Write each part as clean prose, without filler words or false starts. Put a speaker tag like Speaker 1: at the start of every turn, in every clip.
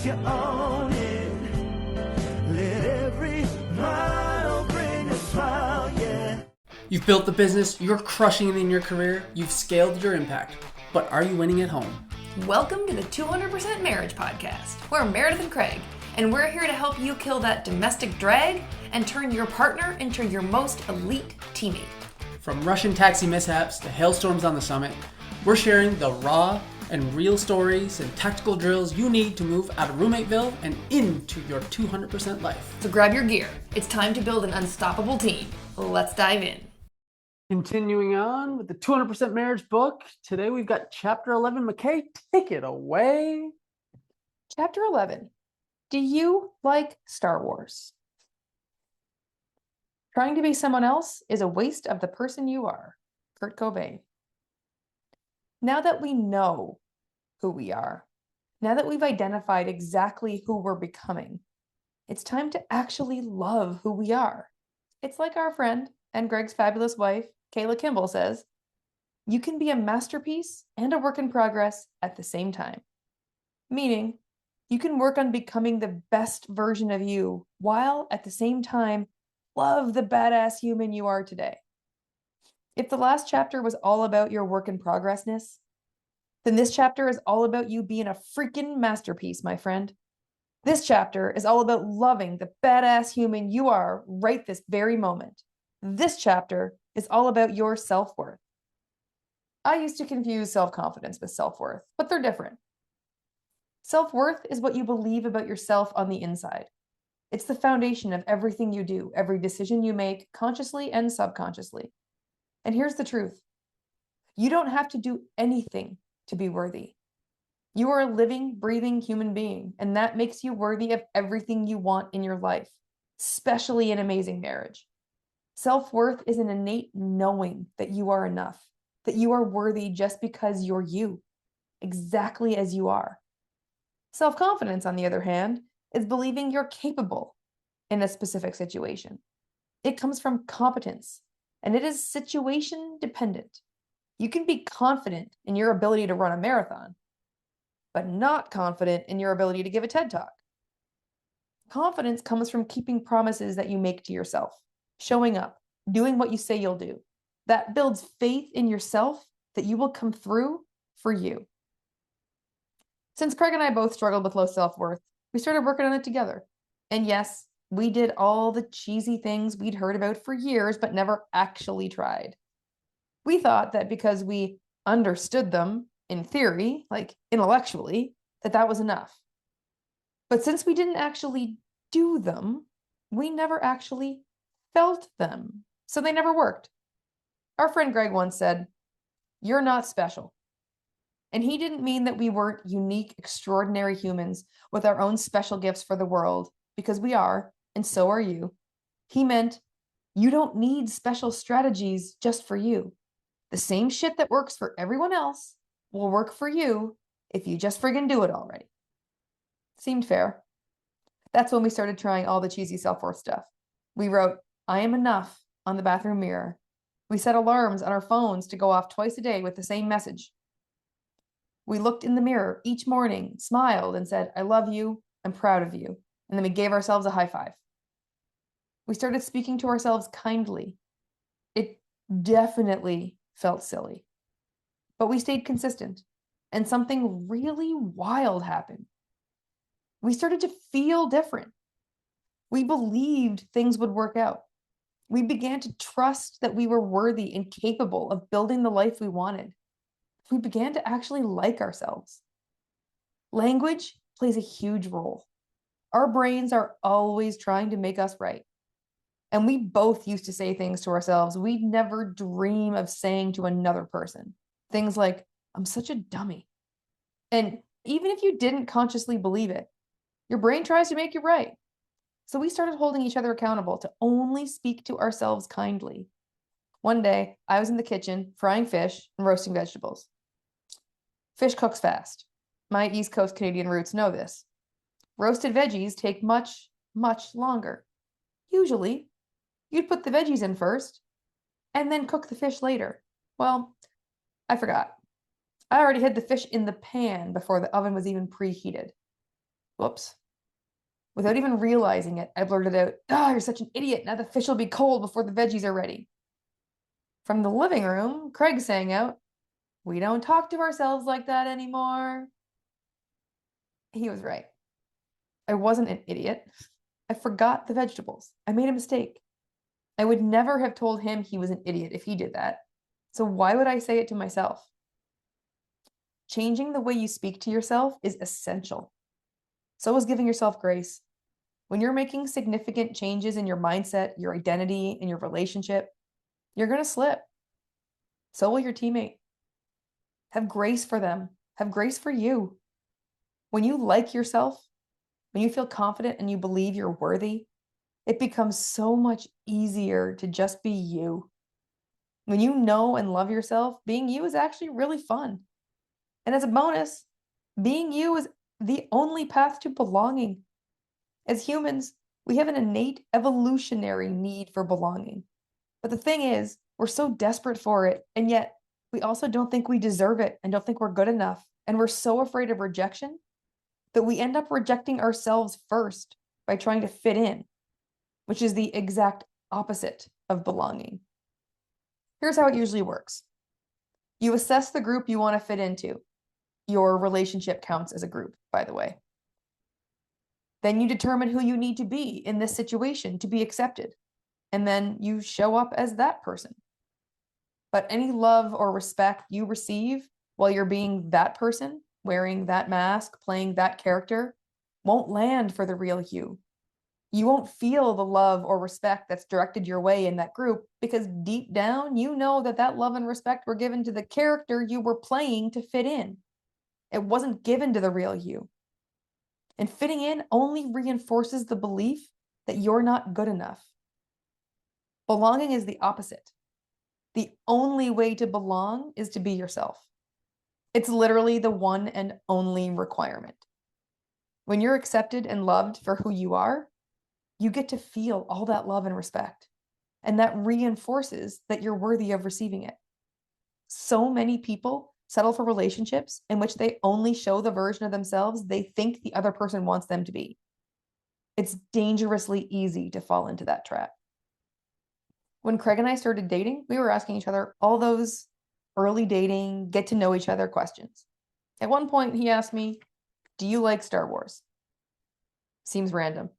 Speaker 1: you own it. Let every mile bring a smile, yeah.
Speaker 2: You've built the business, you're crushing it in your career, you've scaled your impact, but are you winning at home?
Speaker 3: Welcome to the 200% Marriage Podcast. We're Meredith and Craig, and we're here to help you kill that domestic drag and turn your partner into your most elite teammate.
Speaker 2: From Russian taxi mishaps to hailstorms on the summit, we're sharing the raw and real stories and tactical drills you need to move out of roommateville and into your 200% life.
Speaker 3: So grab your gear. It's time to build an unstoppable team. Let's dive in.
Speaker 2: Continuing on with the 200% Marriage book, today we've got Chapter 11. McKay, take it away.
Speaker 3: Chapter 11. Do you like Star Wars? Trying to be someone else is a waste of the person you are. Kurt Cobain. Now that we know who we are, now that we've identified exactly who we're becoming, it's time to actually love who we are. It's like our friend and Greg's fabulous wife, Cayla Kimble, says, you can be a masterpiece and a work in progress at the same time. Meaning, you can work on becoming the best version of you while at the same time love the badass human you are today. If the last chapter was all about your work in progressness, then this chapter is all about you being a freaking masterpiece, my friend. This chapter is all about loving the badass human you are right this very moment. This chapter is all about your self-worth. I used to confuse self-confidence with self-worth, but they're different. Self-worth is what you believe about yourself on the inside. It's the foundation of everything you do, every decision you make, consciously and subconsciously. And here's the truth. You don't have to do anything to be worthy. You are a living, breathing human being, and that makes you worthy of everything you want in your life, especially an amazing marriage. Self-worth is an innate knowing that you are enough, that you are worthy just because you're you, exactly as you are. Self-confidence, on the other hand, is believing you're capable in a specific situation. It comes from competence, and it is situation dependent. You can be confident in your ability to run a marathon, but not confident in your ability to give a TED Talk. Confidence comes from keeping promises that you make to yourself, showing up, doing what you say you'll do. That builds faith in yourself that you will come through for you. Since Craig and I both struggled with low self-worth, we started working on it together. And yes, we did all the cheesy things we'd heard about for years, but never actually tried. We thought that because we understood them in theory, like intellectually, that was enough. But since we didn't actually do them, we never actually felt them. So they never worked. Our friend Greg once said, "You're not special." And he didn't mean that we weren't unique, extraordinary humans with our own special gifts for the world, because we are, and so are you. He meant you don't need special strategies just for you. The same shit that works for everyone else will work for you if you just friggin' do it already. Seemed fair. That's when we started trying all the cheesy self-worth stuff. We wrote, "I am enough" on the bathroom mirror. We set alarms on our phones to go off twice a day with the same message. We looked in the mirror each morning, smiled, and said, "I love you, I'm proud of you." And then we gave ourselves a high five. We started speaking to ourselves kindly. It definitely felt silly, but we stayed consistent, and something really wild happened. We started to feel different. We believed things would work out. We began to trust that we were worthy and capable of building the life we wanted. We began to actually like ourselves. Language plays a huge role. Our brains are always trying to make us right. And we both used to say things to ourselves we'd never dream of saying to another person. Things like, "I'm such a dummy." And even if you didn't consciously believe it, your brain tries to make you right. So we started holding each other accountable to only speak to ourselves kindly. One day, I was in the kitchen frying fish and roasting vegetables. Fish cooks fast. My East Coast Canadian roots know this. Roasted veggies take much, much longer. Usually, you'd put the veggies in first and then cook the fish later. Well, I forgot. I already had the fish in the pan before the oven was even preheated. Whoops. Without even realizing it, I blurted out, "Oh, you're such an idiot. Now the fish will be cold before the veggies are ready." From the living room, Craig sang out, "We don't talk to ourselves like that anymore." He was right. I wasn't an idiot. I forgot the vegetables. I made a mistake. I would never have told him he was an idiot if he did that. So why would I say it to myself? Changing the way you speak to yourself is essential. So is giving yourself grace. When you're making significant changes in your mindset, your identity, and your relationship, you're going to slip. So will your teammate. Have grace for them. Have grace for you. When you like yourself, when you feel confident and you believe you're worthy, it becomes so much easier to just be you. When you know and love yourself, being you is actually really fun. And as a bonus, being you is the only path to belonging. As humans, we have an innate evolutionary need for belonging. But the thing is, we're so desperate for it, and yet we also don't think we deserve it and don't think we're good enough. And we're so afraid of rejection that we end up rejecting ourselves first by trying to fit in, which is the exact opposite of belonging. Here's how it usually works. You assess the group you want to fit into. Your relationship counts as a group, by the way. Then you determine who you need to be in this situation to be accepted. And then you show up as that person. But any love or respect you receive while you're being that person, wearing that mask, playing that character, won't land for the real you. You won't feel the love or respect that's directed your way in that group because deep down, you know that that love and respect were given to the character you were playing to fit in. It wasn't given to the real you. And fitting in only reinforces the belief that you're not good enough. Belonging is the opposite. The only way to belong is to be yourself. It's literally the one and only requirement. When you're accepted and loved for who you are, you get to feel all that love and respect. And that reinforces that you're worthy of receiving it. So many people settle for relationships in which they only show the version of themselves they think the other person wants them to be. It's dangerously easy to fall into that trap. When Craig and I started dating, we were asking each other all those early dating, get to know each other questions. At one point, he asked me, "Do you like Star Wars?" Seems random.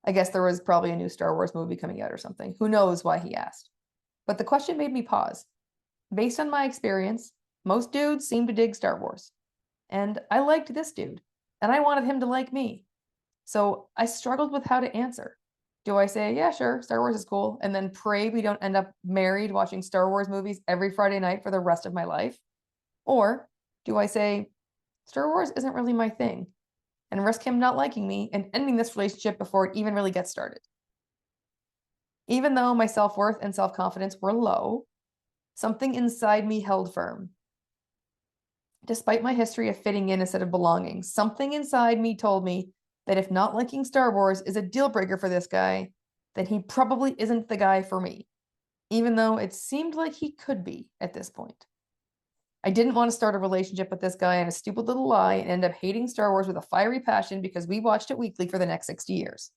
Speaker 3: I guess there was probably a new Star Wars movie coming out or something. Who knows why he asked? But the question made me pause. Based on my experience, most dudes seem to dig Star Wars. And I liked this dude, and I wanted him to like me. So I struggled with how to answer. Do I say, "Yeah, sure, Star Wars is cool," and then pray we don't end up married watching Star Wars movies every Friday night for the rest of my life? Or do I say, "Star Wars isn't really my thing," and risk him not liking me and ending this relationship before it even really gets started? Even though my self-worth and self-confidence were low, something inside me held firm. Despite my history of fitting in instead of belonging, something inside me told me that if not liking Star Wars is a deal breaker for this guy, then he probably isn't the guy for me, even though it seemed like he could be at this point. I didn't want to start a relationship with this guy on a stupid little lie and end up hating Star Wars with a fiery passion because we watched it weekly for the next 60 years.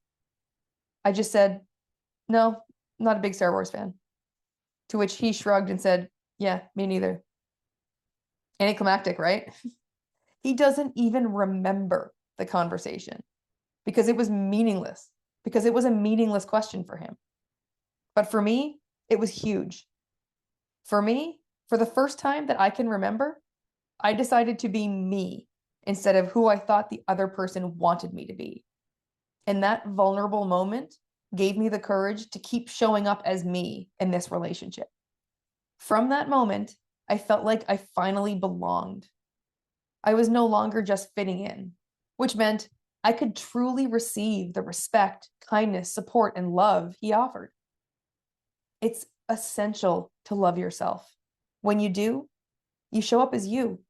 Speaker 3: I just said, "No, not a big Star Wars fan." To which he shrugged and said, "Yeah, me neither." Anticlimactic, right? He doesn't even remember the conversation because it was meaningless, because it was a meaningless question for him. But for me, it was huge. For me, for the first time that I can remember, I decided to be me instead of who I thought the other person wanted me to be. And that vulnerable moment gave me the courage to keep showing up as me in this relationship. From that moment, I felt like I finally belonged. I was no longer just fitting in, which meant I could truly receive the respect, kindness, support, and love he offered. It's essential to love yourself. When you do, you show up as you.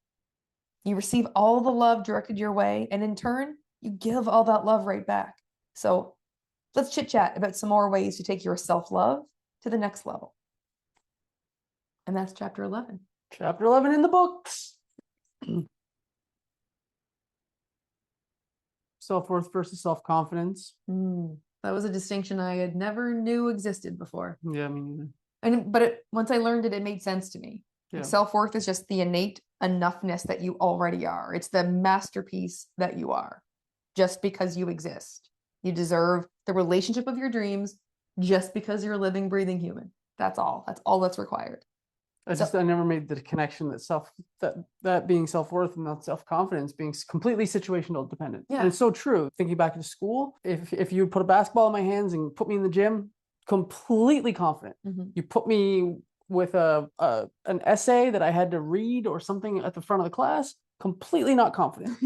Speaker 3: You receive all the love directed your way, and in turn, you give all that love right back. So let's chit chat about some more ways to take your self-love to the next level. And that's chapter 11.
Speaker 2: Chapter 11 in the books. self-worth versus self-confidence.
Speaker 3: That was a distinction I had never knew existed before.
Speaker 2: Yeah, me neither.
Speaker 3: But once I learned it, it made sense to me.
Speaker 2: Yeah.
Speaker 3: Like self-worth is just the innate enoughness that you already are. It's the masterpiece that you are. Just because you exist. You deserve the relationship of your dreams just because you're a living, breathing human. That's all. That's all that's required.
Speaker 2: I never made the connection that being self-worth and not self-confidence being completely situational dependent.
Speaker 3: Yeah.
Speaker 2: And it's so true. Thinking back to school, if you put a basketball in my hands and put me in the gym, completely confident. You put me with an essay that I had to read or something at the front of the class, completely not confident.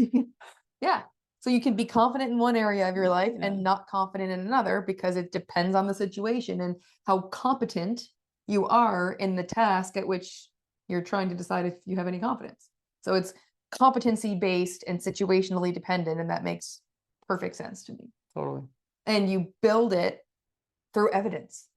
Speaker 3: Yeah. So you can be confident in one area of your life and not confident in another because it depends on the situation and how competent you are in the task at which you're trying to decide if you have any confidence. So it's competency based and situationally dependent, and that makes perfect sense to me.
Speaker 2: Totally.
Speaker 3: And you build it through evidence,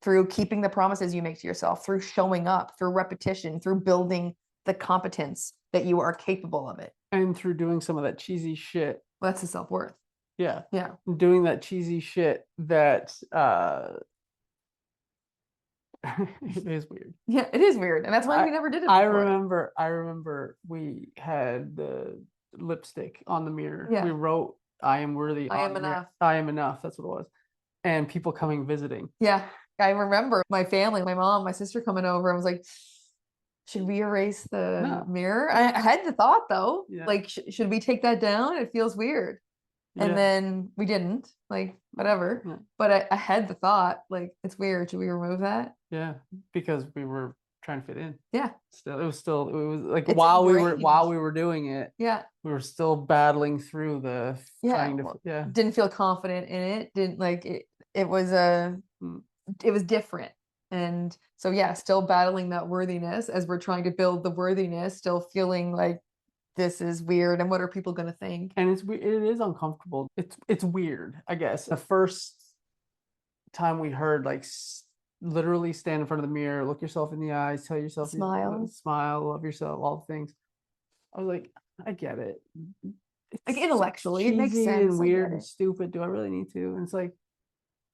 Speaker 3: through keeping the promises you make to yourself, through showing up, through repetition, through building the competence that you are capable of it.
Speaker 2: And through doing some of that cheesy shit.
Speaker 3: Well, that's the self-worth.
Speaker 2: Yeah.
Speaker 3: Yeah.
Speaker 2: Doing that cheesy shit that it is weird.
Speaker 3: Yeah, it is weird. And that's why we never did it before.
Speaker 2: I remember we had the lipstick on the mirror.
Speaker 3: Yeah.
Speaker 2: We wrote, I am worthy.
Speaker 3: I am enough.
Speaker 2: I am enough. That's what it was. And people coming visiting.
Speaker 3: Yeah. I remember my family, my mom, my sister coming over and was like, should we erase the mirror? I had the thought though, like, should we take that down? It feels weird. And then we didn't, like, whatever. Yeah. But I had the thought, like, it's weird. Should we remove that?
Speaker 2: Yeah, because we were trying to fit in.
Speaker 3: Yeah.
Speaker 2: It was like while we were doing it.
Speaker 3: Yeah.
Speaker 2: We were still battling through the trying to.
Speaker 3: Didn't feel confident in it. Didn't like it. It was different. And so still battling that worthiness as we're trying to build the worthiness, still feeling like this is weird and what are people going to think? And
Speaker 2: it is uncomfortable. It's weird, I guess. The first time we heard, like, literally stand in front of the mirror, look yourself in the eyes, tell yourself smile, love yourself, all the things. I was like, I get it. It's
Speaker 3: like intellectually, it makes sense.
Speaker 2: And weird and stupid. Do I really need to? And it's like,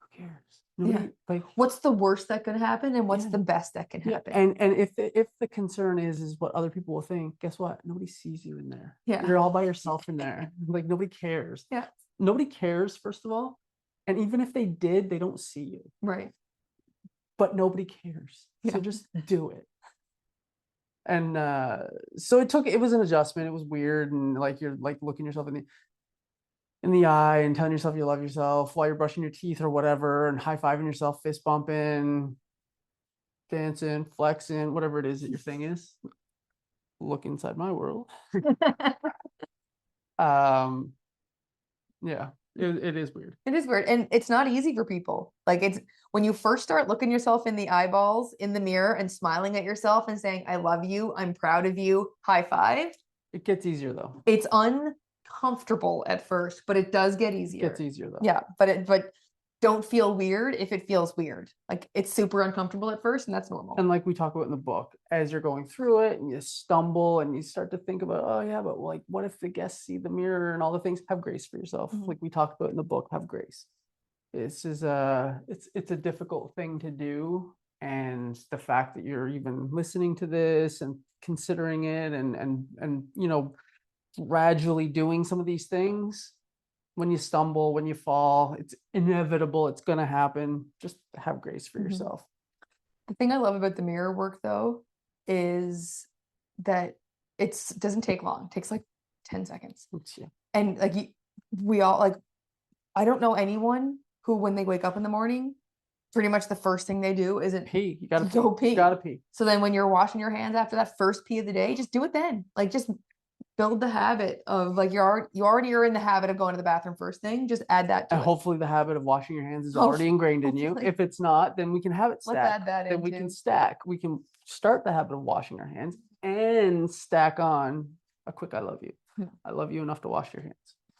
Speaker 2: who cares? Nobody, like, what's
Speaker 3: the worst that could happen and what's the best that can happen?
Speaker 2: And if the concern is what other people will think, guess what? Nobody sees you in there.
Speaker 3: Yeah.
Speaker 2: You're all by yourself in there. Like, nobody cares.
Speaker 3: Yeah.
Speaker 2: Nobody cares, first of all. And even if they did, they don't see you.
Speaker 3: Right.
Speaker 2: But nobody cares. So just do it. And so it was an adjustment. It was weird. And like, you're like looking yourself in the eye and telling yourself you love yourself while you're brushing your teeth or whatever, and high-fiving yourself, fist bumping, dancing, flexing, whatever it is that your thing is. Look inside my world. It is weird.
Speaker 3: It is weird. And it's not easy for people. Like, it's when you first start looking yourself in the eyeballs in the mirror and smiling at yourself and saying, I love you, I'm proud of you, high five.
Speaker 2: It gets easier though.
Speaker 3: It's uncomfortable at first, but it does get easier.
Speaker 2: It gets easier though.
Speaker 3: Yeah, but don't feel weird if it feels weird. Like, it's super uncomfortable at first, and that's normal.
Speaker 2: And like we talk about in the book, as you're going through it and you stumble and you start to think about, oh yeah, but like, what if the guests see the mirror and all the things? Have grace for yourself. Like we talked about in the book, have grace. It's a difficult thing to do. And the fact that you're even listening to this and considering it and gradually doing some of these things, when you stumble, when you fall, it's inevitable. It's going to happen. Just have grace for yourself.
Speaker 3: The thing I love about the mirror work though, is that it doesn't take long. It takes like 10 seconds. And like, we all, like, I don't know anyone who, when they wake up in the morning, pretty much the first thing they do isn't
Speaker 2: pee. You gotta
Speaker 3: go pee.
Speaker 2: You gotta pee.
Speaker 3: So then when you're washing your hands after that first pee of the day, just do it then. Like, just build the habit of, like, you already are in the habit of going to the bathroom first thing. Just add that to it.
Speaker 2: Hopefully the habit of washing your hands is already ingrained in you. If it's not, then we can have it stacked.
Speaker 3: Let's add that in.
Speaker 2: Then we can stack. We can start the habit of washing our hands and stack on a quick I love you. I love you enough to wash your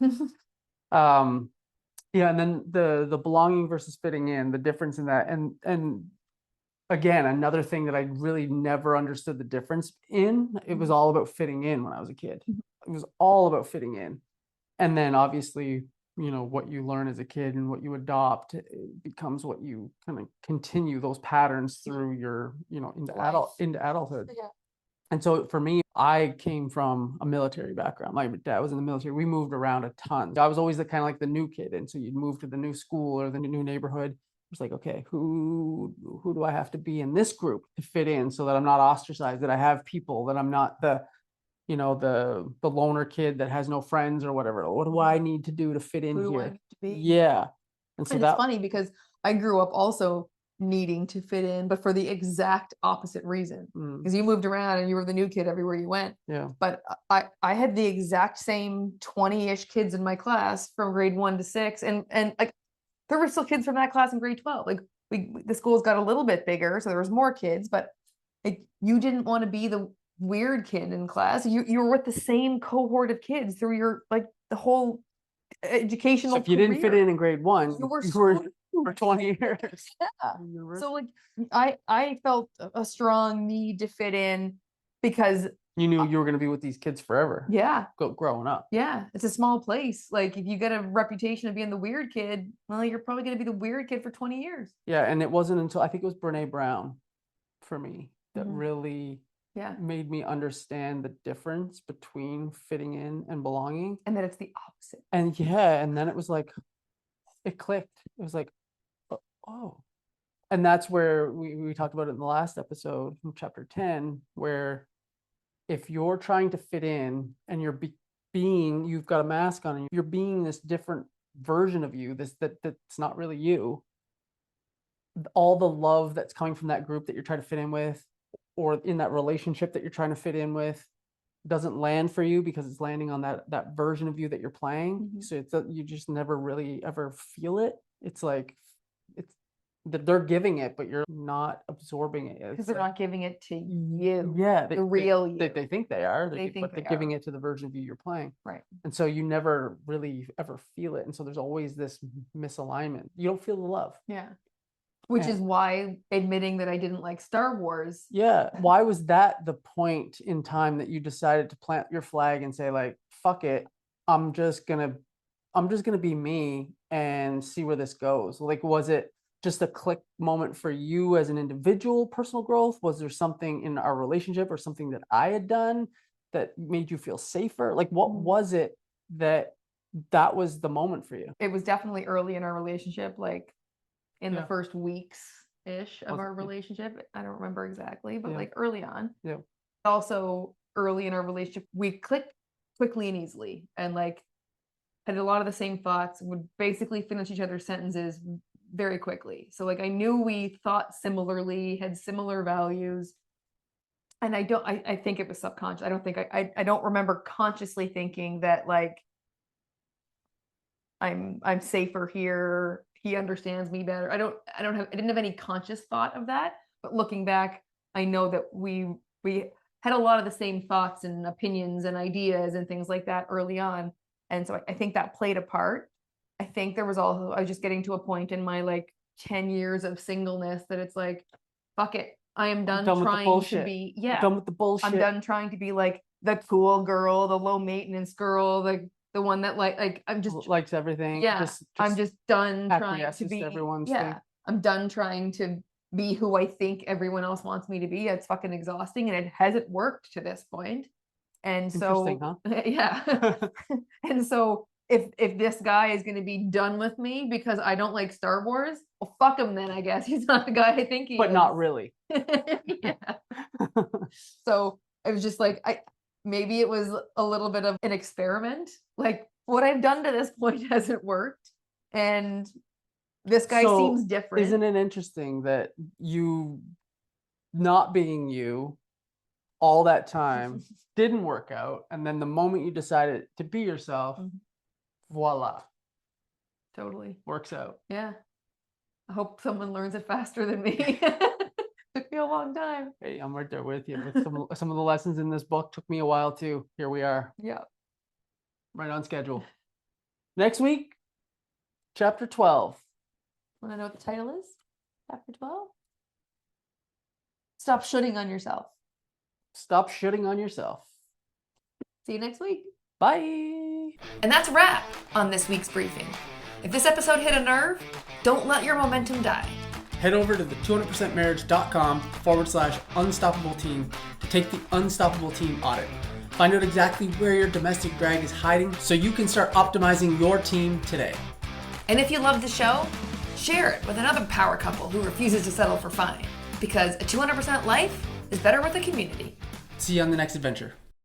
Speaker 2: hands. And then the belonging versus fitting in, the difference in that. And again, another thing that I really never understood the difference in, it was all about fitting in when I was a kid. It was all about fitting in. And then obviously, what you learn as a kid and what you adopt, it becomes what you kind of continue those patterns through your, into adulthood.
Speaker 3: Yeah.
Speaker 2: And so for me, I came from a military background. My dad was in the military. We moved around a ton. I was always the kind of like the new kid. And so you'd move to the new school or the new neighborhood. It's like, okay, who do I have to be in this group to fit in so that I'm not ostracized, that I have people, that I'm not the loner kid that has no friends or whatever. What do I need to do to fit in
Speaker 3: Who do I
Speaker 2: here?
Speaker 3: need to be?
Speaker 2: Yeah. And so
Speaker 3: And it's funny because I grew up also needing to fit in, but for the exact opposite reason. Because you moved around and you were the new kid everywhere you went.
Speaker 2: Yeah.
Speaker 3: But I had the exact same 20-ish kids in my class from grade 1 to 6. And like there were still kids from that class in grade 12. Like the schools got a little bit bigger, so there was more kids, but like you didn't want to be the weird kid in class. You were with the same cohort of kids through your like the whole educational
Speaker 2: So if you didn't fit
Speaker 3: career.
Speaker 2: in grade 1,
Speaker 3: You were
Speaker 2: for 20 years.
Speaker 3: Yeah. So like I felt a strong need to fit in because
Speaker 2: You knew you were going to be with these kids forever.
Speaker 3: yeah,
Speaker 2: Growing up.
Speaker 3: yeah, it's a small place. Like if you get a reputation of being the weird kid, well, you're probably going to be the weird kid for 20 years.
Speaker 2: Yeah, and it wasn't until I think it was Brene Brown for me that
Speaker 3: Mhm.
Speaker 2: really
Speaker 3: Yeah.
Speaker 2: made me understand the difference between fitting in and belonging.
Speaker 3: And that it's the opposite.
Speaker 2: And yeah, and then it was like, it clicked. It was like, oh. And that's where we talked about it in the last episode, in chapter 10, where if you're trying to fit in and you're you've got a mask on and you're being this different version of you, that's not really you, all the love that's coming from that group that you're trying to fit in with, or in that relationship that you're trying to fit in with, doesn't land for you because it's landing on that version of you that you're playing.
Speaker 3: Mhm.
Speaker 2: So it's you just never really ever feel it. It's like it's that they're giving it, but you're not absorbing it.
Speaker 3: Because
Speaker 2: It's
Speaker 3: they're
Speaker 2: like,
Speaker 3: not giving it to you.
Speaker 2: yeah,
Speaker 3: The real you.
Speaker 2: they think they are.
Speaker 3: They think
Speaker 2: but they're
Speaker 3: they
Speaker 2: giving
Speaker 3: are.
Speaker 2: it to the version of you you're playing.
Speaker 3: Right.
Speaker 2: And so you never really ever feel it. And so there's always this misalignment. You don't feel the love.
Speaker 3: Yeah. Which is why admitting that I didn't like Star Wars.
Speaker 2: Yeah. Why was that the point in time that you decided to plant your flag and say like, fuck it, I'm just gonna be me and see where this goes? Like, was it just a click moment for you as an individual, personal growth? Was there something in our relationship or something that I had done that made you feel safer? Like, what was it that was the moment for you?
Speaker 3: It was definitely early in our relationship, like in the first weeks-ish of our relationship. I don't remember exactly, but like early on.
Speaker 2: Yeah.
Speaker 3: Also early in our relationship, we clicked quickly and easily and like had a lot of the same thoughts, would basically finish each other's sentences very quickly. So like I knew we thought similarly, had similar values. And I think it was subconscious. I don't remember consciously thinking that like I'm safer here. He understands me better. I didn't have any conscious thought of that, but looking back, I know that we had a lot of the same thoughts and opinions and ideas and things like that early on. And so I think that played a part. I think there was also, I was just getting to a point in my like 10 years of singleness that it's like, fuck it. I am done trying to be,
Speaker 2: I'm done with the bullshit.
Speaker 3: I'm done trying to be like the cool girl, the low maintenance girl, the one that like I'm just
Speaker 2: likes everything.
Speaker 3: Yeah, I'm just done trying to be
Speaker 2: everyone's
Speaker 3: yeah.
Speaker 2: thing.
Speaker 3: I'm done trying to be who I think everyone else wants me to be. It's fucking exhausting, and it hasn't worked to this point. And so,
Speaker 2: huh?
Speaker 3: Yeah. And so, if this guy is going to be done with me because I don't like Star Wars, well, fuck him then. I guess he's not the guy I think he is.
Speaker 2: But not really.
Speaker 3: Yeah. So it was just like maybe it was a little bit of an experiment. Like what I've done to this point hasn't worked, and this guy seems different.
Speaker 2: Isn't it interesting that you not being you all that time didn't work out, and then the moment you decided to be yourself, voila,
Speaker 3: totally
Speaker 2: works out.
Speaker 3: Yeah. I hope someone learns it faster than me. Took me a long time.
Speaker 2: Hey, I'm right there with you. With some of the lessons in this book took me a while too. Here we are.
Speaker 3: Yeah.
Speaker 2: Right on schedule. Next week, chapter 12.
Speaker 3: Want to know what the title is? Chapter 12? Stop shooting on yourself.
Speaker 2: Stop shitting on yourself.
Speaker 3: See you next week. Bye.
Speaker 4: And that's a wrap on this week's briefing. If this episode hit a nerve, don't let your momentum die.
Speaker 2: Head over to the 200percentmarriage.com/unstoppable team to take the Unstoppable Team audit. Find out exactly where your domestic drag is hiding so you can start optimizing your team today.
Speaker 4: And if you love the show, share it with another power couple who refuses to settle for fine. Because a 200% life is better with a community.
Speaker 2: See you on the next adventure.